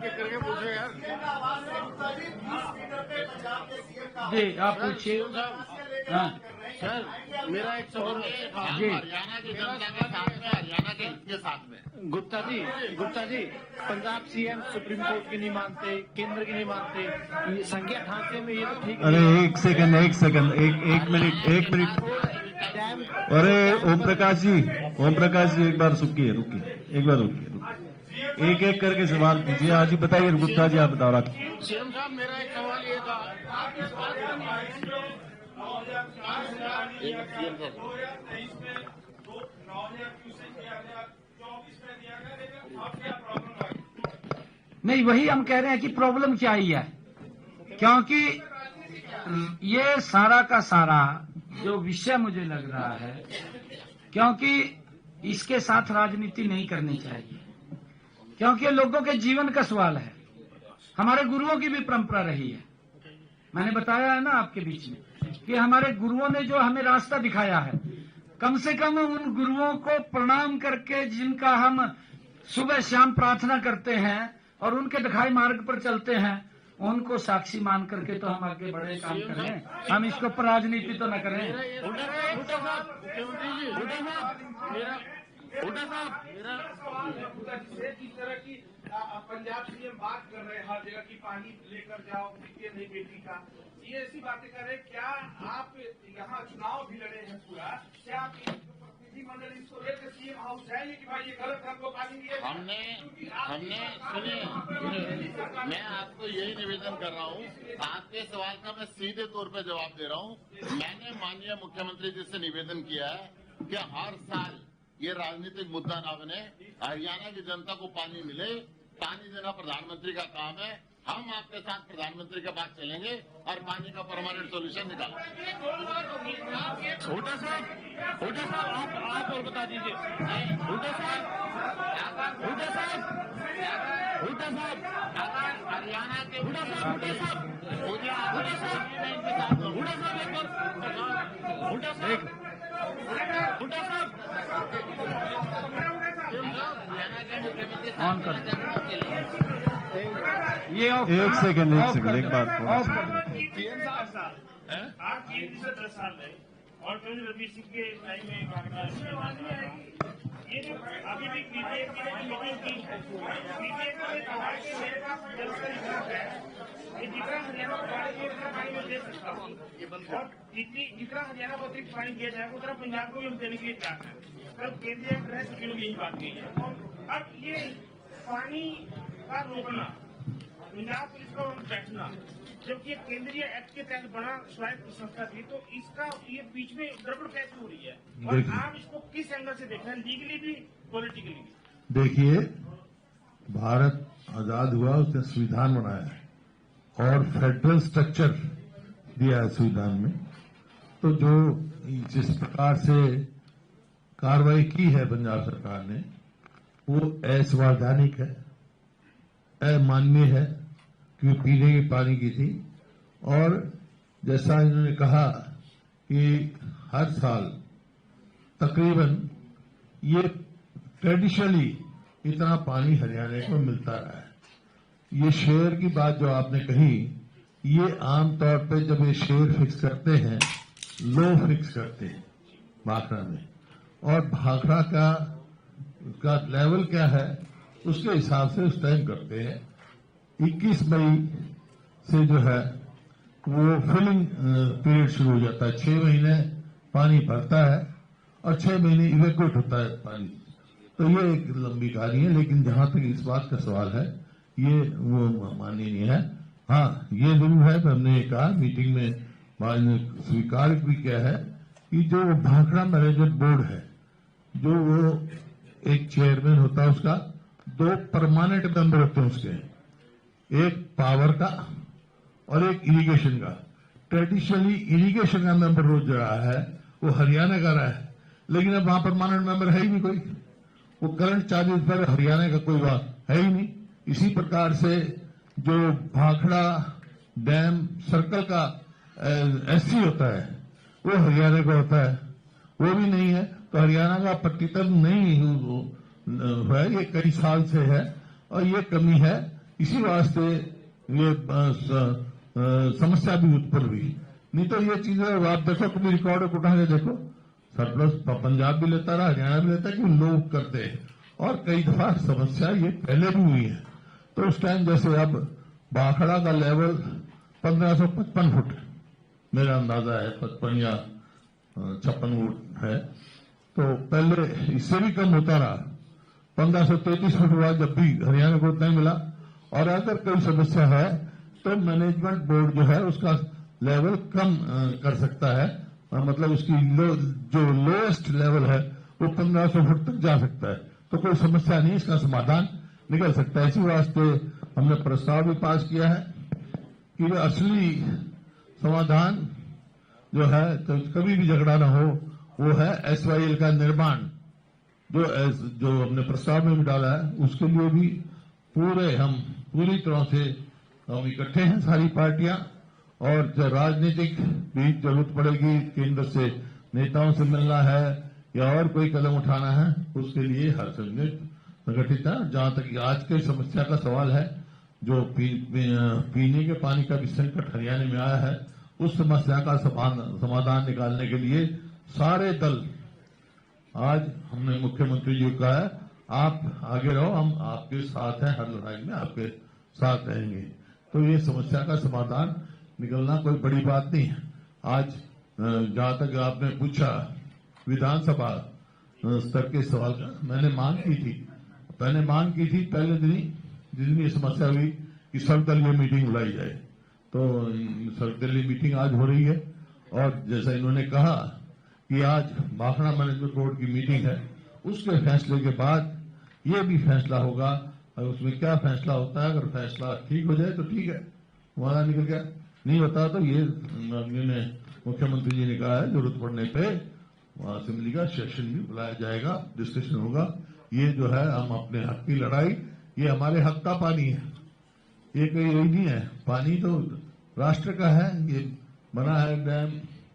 करके पूछे यार, जी आप पूछिए। हाँ सर मेरा एक सवाल है, हरियाणा की जनता के साथ में, हरियाणा के हित के साथ में। Gupta ji Punjab CM supreme court की नहीं मानते, केंद्र की नहीं मानते, ये संख्या ढांचे में ये तो ठीक अरे एक सेकंड एक मिनट अरे ओम प्रकाश जी एक बार रुकिए एक बार रुकिए, एक करके सवाल पूछिए। आज ही बताइए गुप्ता जी, आप बताओ। सीएम साहब मेरा एक सवाल ये था, नहीं, वही हम कह रहे हैं कि प्रॉब्लम क्या ही है, क्योंकि ये सारा का सारा जो विषय मुझे लग रहा है, क्योंकि इसके साथ राजनीति नहीं करनी चाहिए, क्योंकि लोगों के जीवन का सवाल है। हमारे गुरुओं की भी परंपरा रही है, मैंने बताया है ना आपके बीच में कि हमारे गुरुओं ने जो हमें रास्ता दिखाया है, कम से कम उन गुरुओं को प्रणाम करके, जिनका हम सुबह शाम प्रार्थना करते हैं और उनके दिखाए मार्ग पर चलते हैं, उनको साक्षी मान करके तो हम आगे बड़े काम करें। हम इसके ऊपर राजनीति तो न करें। जिस तरह की पंजाब सीएम बात कर रहे हैं, हर जगह की पानी लेकर जाओ, ये नहीं बेटी का, ये ऐसी बातें कर रहे हैं। क्या आप यहाँ चुनाव भी लड़े हैं पूरा, क्या आप प्रतिनिधिमंडल इसको लेकर सीएम हाउस जाएंगे कि भाई ये गलत है, हमको पानी दिए? हमने सुनिए, मैं आपको यही निवेदन कर रहा हूँ, आपके सवाल का मैं सीधे तौर पे जवाब दे रहा हूँ। मैंने माननीय मुख्यमंत्री जी से निवेदन किया है कि हर साल ये राजनीतिक मुद्दा ना बने, हरियाणा की जनता को पानी मिले। पानी देना प्रधानमंत्री का काम है, हम आपके साथ प्रधानमंत्री के पास चलेंगे और पानी का परमानेंट सोल्यूशन निकालेंगे। हुड्डा साहब आप और बता दीजिए। हुड्डा साहब हरियाणा के हुड्डा साहब ऑन कर ये एक सेकंड एक बात ऑफ कर। आप 10 साल रहे और रवि सिंह के टाइम में ये जो अभी भी बीजेपी ने मीटिंग की, बीजेपी ने कहा कि मेरे पास जल का रिजर्व है, ये जितना हरियाणा को पानी में दे सकता हूँ, और जितना हरियाणा को अतिरिक्त पानी दिया जाएगा उतना पंजाब को भी हम देने के लिए तैयार हैं। कल केंद्रीय गृह सचिव ने यही बात कही है। अब ये पानी का रोकना, पंजाब पुलिस को बैठना, जबकि ये केंद्रीय एक्ट के तहत बना स्वायत्त संस्था थी, तो इसका ये बीच में गड़बड़ कैसे हो रही है, और आप इसको किस एंगल से देख रहे हैं, लीगली भी पॉलिटिकली भी? देखिए, भारत आजाद हुआ, उसने संविधान बनाया है और फेडरल स्ट्रक्चर दिया है संविधान में। तो जो जिस प्रकार से कार्रवाई की है पंजाब सरकार ने, वो असंवैधानिक है, अमानवीय है, क्योंकि पीने के पानी की थी। और जैसा इन्होंने कहा कि हर साल तकरीबन ये ट्रेडिशनली इतना पानी हरियाणा को मिलता रहा है। ये शेयर की बात जो आपने कही, ये आमतौर पे जब ये शेयर फिक्स करते हैं, लो फिक्स करते हैं भाखड़ा में, और भाखड़ा का का लेवल क्या है उसके हिसाब से उस टाइम करते हैं। 21 मई से जो है वो फिलिंग पीरियड शुरू हो जाता है। 6 महीने पानी भरता है और 6 महीने इवेक्यूएट होता है पानी। तो ये एक लंबी कहानी है, लेकिन जहां तक इस बात का सवाल है ये वो माननीय है। हाँ, ये जरूर है कि हमने कहा मीटिंग में ने स्वीकार भी किया है कि जो भाखड़ा मैनेजमेंट बोर्ड है, जो वो एक चेयरमैन होता है, उसका 2 परमानेंट मेंबर होते हैं उसके, एक पावर का और एक इरिगेशन का। ट्रेडिशनली इरिगेशन का मेंबर रोज रहा है वो हरियाणा का रहा है, लेकिन अब वहां परमानेंट मेंबर है ही नहीं कोई। वो करंट चार्जेस पर हरियाणा का कोई बात है ही नहीं। इसी प्रकार से जो भाखड़ा डैम सर्कल का एससी होता है वो हरियाणा का होता है, वो भी नहीं है। तो हरियाणा का प्रतिनिधित्व नहीं है, ये कई साल से है और ये कमी है। इसी वास्ते ये समस्या भी उत्पन्न हुई। नहीं तो ये चीजें आप देखो, कभी रिकॉर्ड उठा के देखो, सरप्लस पंजाब भी लेता रहा, हरियाणा भी लेता, कि लोग करते हैं। और कई दफा समस्या ये पहले भी हुई है। तो उस टाइम जैसे अब भाखड़ा का लेवल 1555 फुट मेरा अंदाजा है, 55 या 56 फुट है। तो पहले इससे भी कम होता रहा, 1533 फुट हुआ जब भी हरियाणा को उतना ही मिला। और अगर कोई समस्या है तो मैनेजमेंट बोर्ड जो है उसका लेवल कम कर सकता है, मतलब उसकी जो लोएस्ट लेवल है वो 1500 फुट तक जा सकता है। तो कोई समस्या नहीं, इसका समाधान निकल सकता है। इसी वास्ते हमने प्रस्ताव भी पास किया है कि असली समाधान जो है, तो कभी भी झगड़ा ना हो, वो है SYL का निर्माण। जो हमने प्रस्ताव में भी डाला है उसके लिए भी हम पूरी तरह से हम इकट्ठे हैं सारी पार्टियां। और जो राजनीतिक भी जरूरत पड़ेगी, केंद्र से नेताओं से मिलना है या और कोई कदम उठाना है, उसके लिए हर संगठित है। जहां तक आज की समस्या का सवाल है, जो पीने के पानी का भी संकट हरियाणा में आया है, उस समस्या का समाधान निकालने के लिए सारे दल, आज हमने मुख्यमंत्री जी को कहा है आप आगे रहो, हम आपके साथ हैं, हर लड़ाई में आपके साथ रहेंगे। तो ये समस्या का समाधान निकलना कोई बड़ी बात नहीं है। आज जहां तक आपने पूछा विधानसभा स्तर के सवाल का, मैंने मांग की थी पहले दिन ही, जिस दिन ये समस्या हुई कि सर्वदलीय मीटिंग बुलाई जाए। तो सर्वदलीय मीटिंग आज हो रही है। और जैसा इन्होंने कहा कि आज भाखड़ा मैनेजमेंट बोर्ड की मीटिंग है, उसके फैसले के बाद ये भी फैसला होगा। और उसमें क्या फैसला होता है, अगर फैसला ठीक हो जाए तो ठीक है, वहां निकल गया, नहीं होता तो ये मुख्यमंत्री जी ने कहा है जरूरत पड़ने पे असेंबली का सेशन भी बुलाया जाएगा, डिस्कशन होगा। ये जो है हम अपने हक की लड़ाई, ये हमारे हक का पानी है, ये कोई यही नहीं है। पानी तो राष्ट्र का है, ये बना है डैम,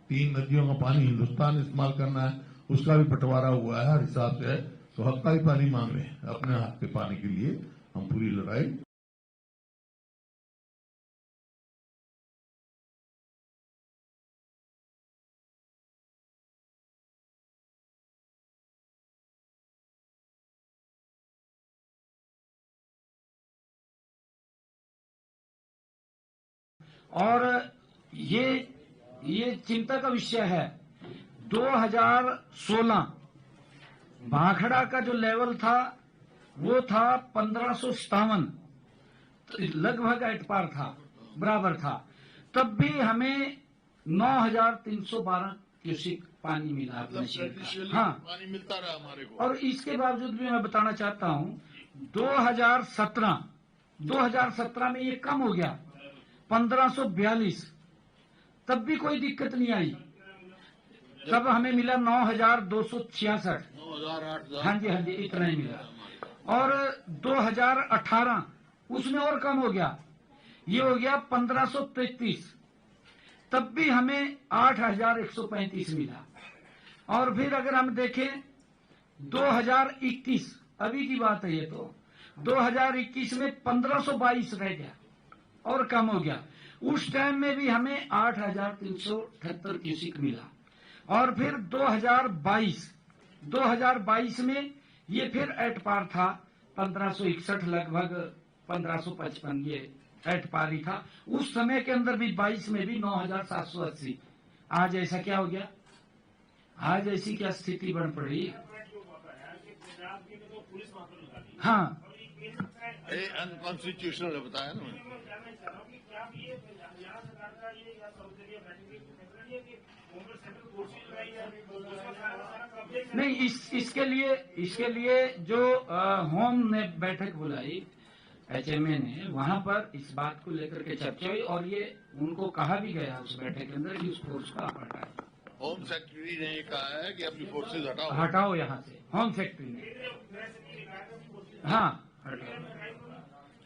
3 नदियों का पानी हिंदुस्तान इस्तेमाल करना है, उसका भी बंटवारा हुआ है हर हिसाब से है। तो हक का ही पानी मांग रहे हैं, अपने हक के पानी के लिए हम पूरी लड़ाई। और ये चिंता का विषय है। 2016 भाखड़ा का जो लेवल था वो था 1557, लगभग एट पार था, बराबर था। तब भी हमें 9312 क्यूसिक पानी मिला अपने क्षेत्र में। हाँ, पानी मिलता रहा हमारे को। और इसके बावजूद भी मैं बताना चाहता हूँ 2017 में ये कम हो गया 1542, तब भी कोई दिक्कत नहीं आई। तब हमें मिला 9266। हाँ जी, इतना ही मिला। और 2018 उसमें और कम हो गया, ये हो गया 1533, तब भी हमें 8135 मिला। और फिर अगर हम देखें 2021, अभी की बात है ये, तो 2021 में 1522 रह गया और कम हो गया। उस टाइम में भी हमें 8378 क्यूसिक मिला। और फिर 2022 में ये फिर एट पार था 1561 लगभग 1555 ये एट पार ही था। उस समय के अंदर भी 22 में भी 9780। आज ऐसा क्या हो गया? आज ऐसी क्या स्थिति बन पड़ी? हाँ, अनकॉन्स्टिट्यूशनल बताया ना। नहीं, इसके लिए जो होम ने बैठक बुलाई HMA ने, वहां पर इस बात को लेकर के चर्चा हुई और ये उनको कहा भी गया उस बैठक के अंदर कि उस फोर्स को आप हटाएं। होम सेक्रेटरी ने ये कहा है कि अपनी फोर्सेज हटाओ यहाँ से, होम सेक्रेटरी ने। हाँ, हटाओ।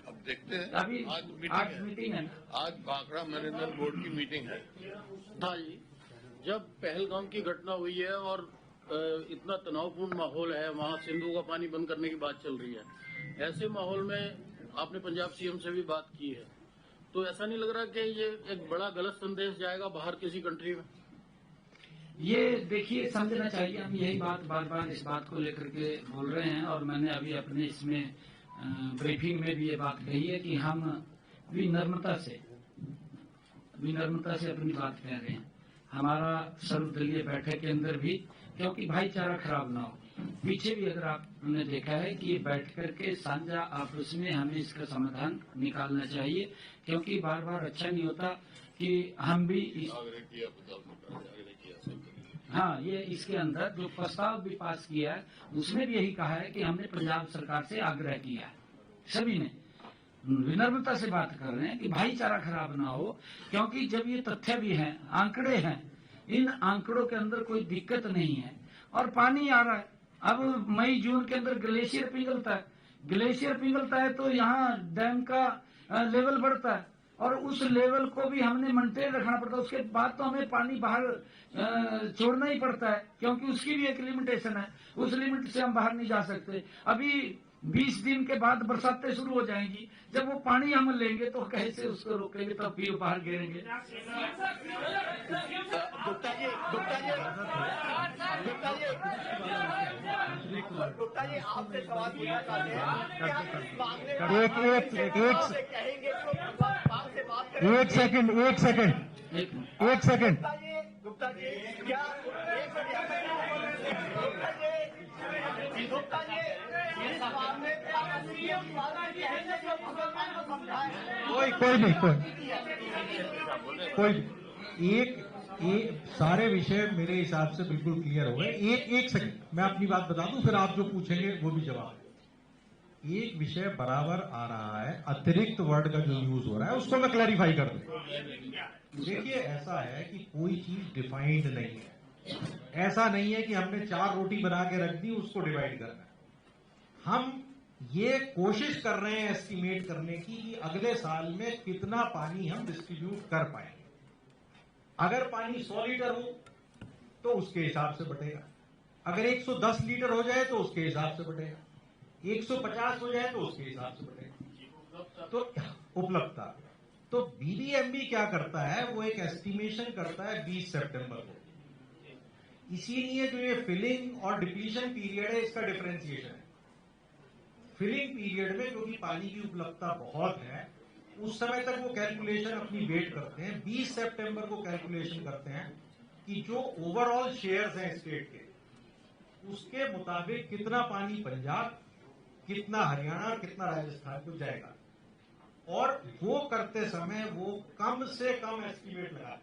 अब देखते हैं। अभी आज मीटिंग है ना, आज भाखड़ा मैनेजमेंट बोर्ड की मीटिंग है। भाई, जब पहलगाम की घटना हुई है और इतना तनावपूर्ण माहौल है, वहाँ सिंधु का पानी बंद करने की बात चल रही है, ऐसे माहौल में आपने पंजाब CM से भी बात की है, तो ऐसा नहीं लग रहा कि ये एक बड़ा गलत संदेश जाएगा बाहर किसी कंट्री में? ये देखिए, समझना चाहिए, हम यही बात बार बार इस बात को लेकर के बोल रहे हैं और मैंने अभी अपने इसमें ब्रीफिंग में भी ये बात कही है कि हम विनम्रता से अपनी बात कह रहे हैं। हमारा सर्वदलीय बैठक के अंदर भी, क्योंकि भाईचारा खराब ना हो, पीछे भी अगर आपने देखा है कि बैठ करके साझा आपस में हमें इसका समाधान निकालना चाहिए, क्योंकि बार बार अच्छा नहीं होता कि हम भी हाँ, ये इसके अंदर जो प्रस्ताव भी पास किया है उसमें भी यही कहा है कि हमने पंजाब सरकार से आग्रह किया है, सभी ने विनम्रता से बात कर रहे हैं कि भाईचारा खराब ना हो, क्योंकि जब ये तथ्य भी हैं, आंकड़े हैं, इन आंकड़ों के अंदर कोई दिक्कत नहीं है और पानी आ रहा है। अब मई जून के अंदर ग्लेशियर पिघलता है तो यहाँ डैम का लेवल बढ़ता है और उस लेवल को भी हमने मेंटेन रखना पड़ता है। उसके बाद तो हमें पानी बाहर छोड़ना ही पड़ता है, क्योंकि उसकी भी एक लिमिटेशन है, उस लिमिट से हम बाहर नहीं जा सकते। अभी 20 दिन के बाद बरसातें शुरू हो जाएंगी, जब वो पानी हम लेंगे तो कैसे उसको रोकेंगे, तब फिर बाहर गिरेंगे। गुप्ता जी, आपसे सवाल पूछना चाहते हैं। एक सेकंड गुप्ता जी, क्या गुप्ता जी इस मामले एक सारे विषय मेरे हिसाब से बिल्कुल क्लियर हो गए। एक सेकंड मैं अपनी बात बता दूं, फिर आप जो पूछेंगे वो भी जवाब। एक विषय बराबर आ रहा है, अतिरिक्त वर्ड का जो यूज हो रहा है उसको मैं क्लैरिफाई कर दूं। देखिए, ऐसा है कि कोई चीज डिफाइंड नहीं है। ऐसा नहीं है कि हमने 4 रोटी बना के रख दी, उसको डिवाइड करना है। हम ये कोशिश कर रहे हैं एस्टिमेट करने की कि अगले साल में कितना पानी हम डिस्ट्रीब्यूट कर पाएंगे। अगर पानी 100 लीटर हो तो उसके हिसाब से बटेगा, अगर 110 लीटर हो जाए तो उसके हिसाब से बटेगा, 150 हो जाए तो उसके हिसाब से बटेगा। तो उपलब्धता, तो BBMB क्या करता है, वो एक एस्टिमेशन करता है 20 सितंबर को। इसीलिए जो ये फिलिंग और डिप्लीशन पीरियड है, इसका डिफरेंशिएशन है। फिलिंग पीरियड में क्योंकि पानी की उपलब्धता बहुत है, उस समय तक वो कैलकुलेशन अपनी वेट करते हैं। 20 सितंबर को कैलकुलेशन करते हैं कि जो ओवरऑल शेयर्स हैं स्टेट के, उसके मुताबिक कितना पानी पंजाब, कितना हरियाणा, कितना राजस्थान को जाएगा। और वो करते समय वो कम से कम एस्टिमेट लगाते हैं।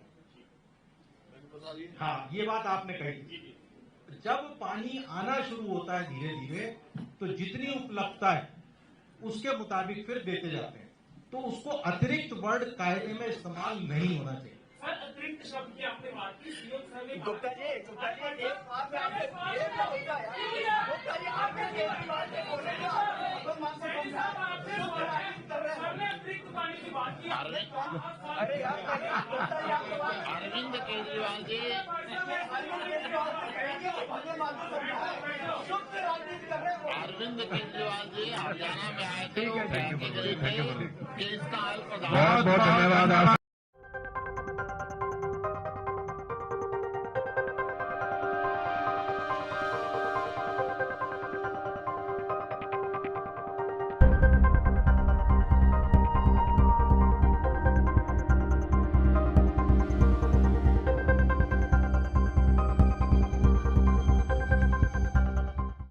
हाँ, ये बात आपने कही। जब पानी आना शुरू होता है धीरे धीरे, तो जितनी उपलब्धता है उसके मुताबिक फिर देते जाते हैं। तो उसको अतिरिक्त वर्ड कायदे में इस्तेमाल नहीं होना चाहिए। सर, अतिरिक्त शब्द की आपने बात की, गुप्ता जी एक बात में आपसे गुप्ता जी आपने एक बात में बोलेंगे, अतिरिक्त पानी की बात की। अरे यार, अरविंद केजरीवाल जी, अरविंद केजरीवाल जी हरियाणा में आए थे, वो कह के गए थे कि इसका हल बहुत बहुत धन्यवाद।